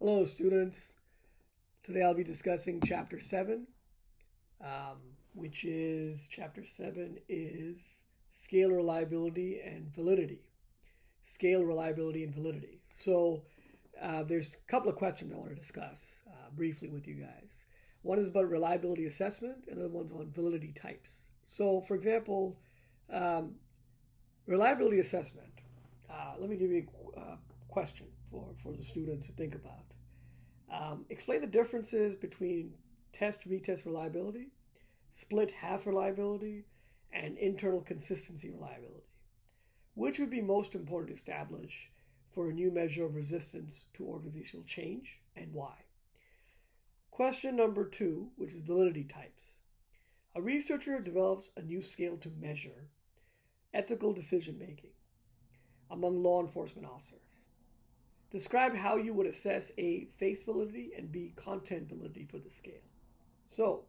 Hello, students. Today I'll be discussing Chapter 7, Chapter 7 is Scale Reliability and Validity. Scale Reliability and Validity. There's a couple of questions I want to discuss briefly with you guys. One is about reliability assessment, and the other one's on validity types. So, for example, um, reliability assessment. Let me give you a question for the students to think about. Explain the differences between test-retest reliability, split half reliability, and internal consistency reliability. Which would be most important to establish for a new measure of resistance to organizational change, and why? Question number 2, which is validity types. A researcher develops a new scale to measure ethical decision making among law enforcement officers. Describe how you would assess A, face validity, and B, content validity for the scale. So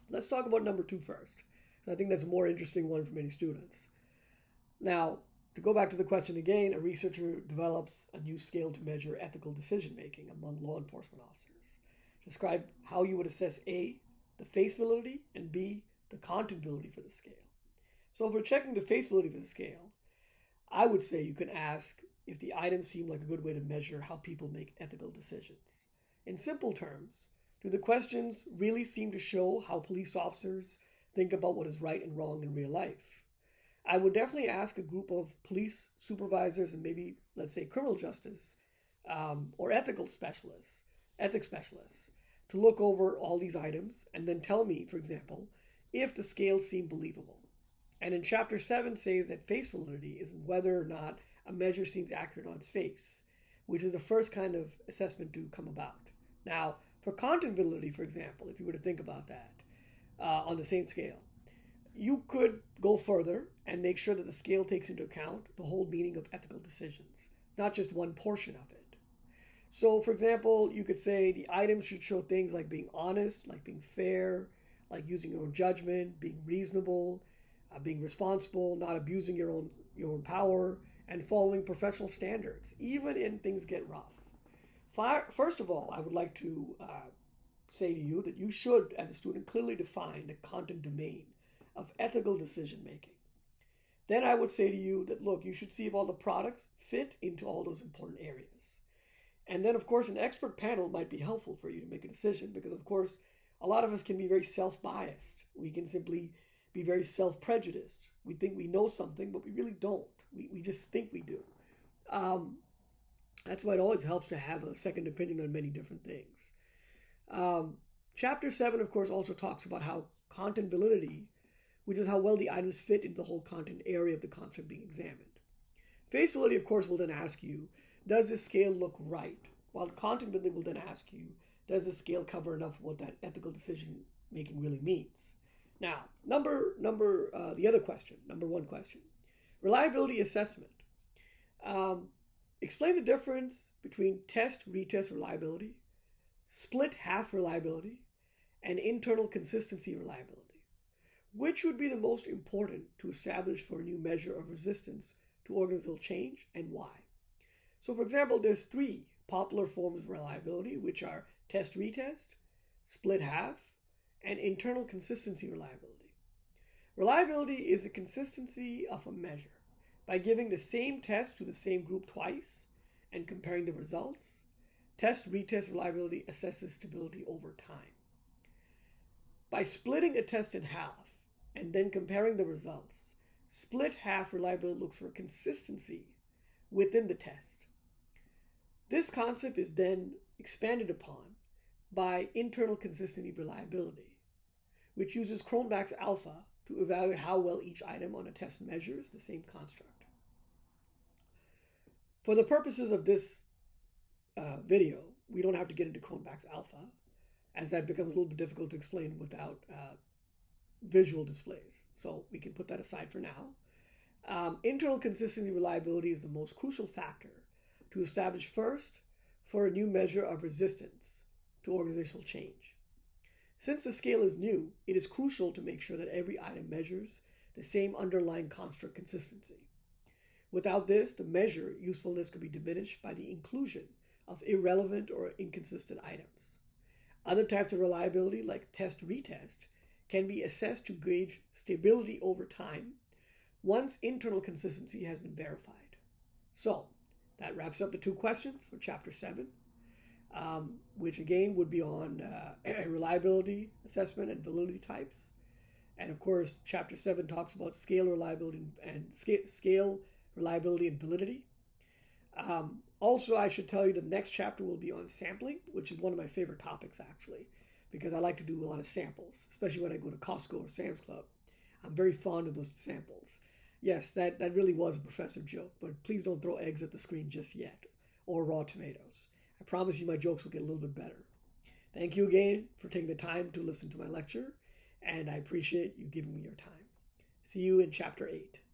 let's talk about number 2 first. I think that's a more interesting one for many students. Now, to go back to the question again, a researcher develops a new scale to measure ethical decision making among law enforcement officers. Describe how you would assess A, the face validity, and B, the content validity for the scale. So if we're checking the face validity for the scale, I would say you can ask if the items seem like a good way to measure how people make ethical decisions. In simple terms, do the questions really seem to show how police officers think about what is right and wrong in real life? I would definitely ask a group of police supervisors and maybe, let's say, criminal justice or ethics specialists, to look over all these items and then tell me, for example, if the scales seem believable. And in Chapter 7 says that face validity is whether or not a measure seems accurate on its face, which is the first kind of assessment to come about. Now, for content validity, for example, if you were to think about that on the same scale, you could go further and make sure that the scale takes into account the whole meaning of ethical decisions, not just one portion of it. So, for example, you could say the items should show things like being honest, like being fair, like using your own judgment, being reasonable, being responsible, not abusing your own power, and following professional standards, even in things get rough. First of all, I would like to say to you that you should, as a student, clearly define the content domain of ethical decision making. Then I would say to you that, look, you should see if all the products fit into all those important areas. And then, of course, an expert panel might be helpful for you to make a decision because, of course, a lot of us can be very self-biased. We can simply be very self-prejudiced. We think we know something, but we really don't. We just think we do. That's why it always helps to have a second opinion on many different things. Chapter 7, of course, also talks about how content validity, which is how well the items fit into the whole content area of the concept being examined. Face validity, of course, will then ask you, does this scale look right? While content validity will then ask you, does the scale cover enough of what that ethical decision making really means? Now, the other question, number 1 question, reliability assessment. Explain the difference between test-retest reliability, split half reliability, and internal consistency reliability. Which would be the most important to establish for a new measure of resistance to organizational change and why? So, for example, there's 3 popular forms of reliability, which are test-retest, split half, and internal consistency reliability. Reliability is the consistency of a measure by giving the same test to the same group twice and comparing the results. Test-retest reliability assesses stability over time. By splitting a test in half and then comparing the results, split half reliability looks for consistency within the test. This concept is then expanded upon by internal consistency reliability, which uses Cronbach's alpha to evaluate how well each item on a test measures the same construct. For the purposes of this video, we don't have to get into Cronbach's alpha, as that becomes a little bit difficult to explain without visual displays. So we can put that aside for now. Internal consistency reliability is the most crucial factor to establish first for a new measure of resistance to organizational change. Since the scale is new, it is crucial to make sure that every item measures the same underlying construct consistency. Without this, the measure usefulness could be diminished by the inclusion of irrelevant or inconsistent items. Other types of reliability, like test-retest, can be assessed to gauge stability over time once internal consistency has been verified. So that wraps up the 2 questions for Chapter 7, which again would be on reliability assessment and validity types. And of course, Chapter 7 talks about scale reliability and scale reliability and validity. Also, I should tell you the next chapter will be on sampling, which is one of my favorite topics actually, because I like to do a lot of samples, especially when I go to Costco or Sam's Club. I'm very fond of those samples. Yes, that really was a professor joke, but please don't throw eggs at the screen just yet, or raw tomatoes. I promise you my jokes will get a little bit better. Thank you again for taking the time to listen to my lecture, and I appreciate you giving me your time. See you in Chapter 8.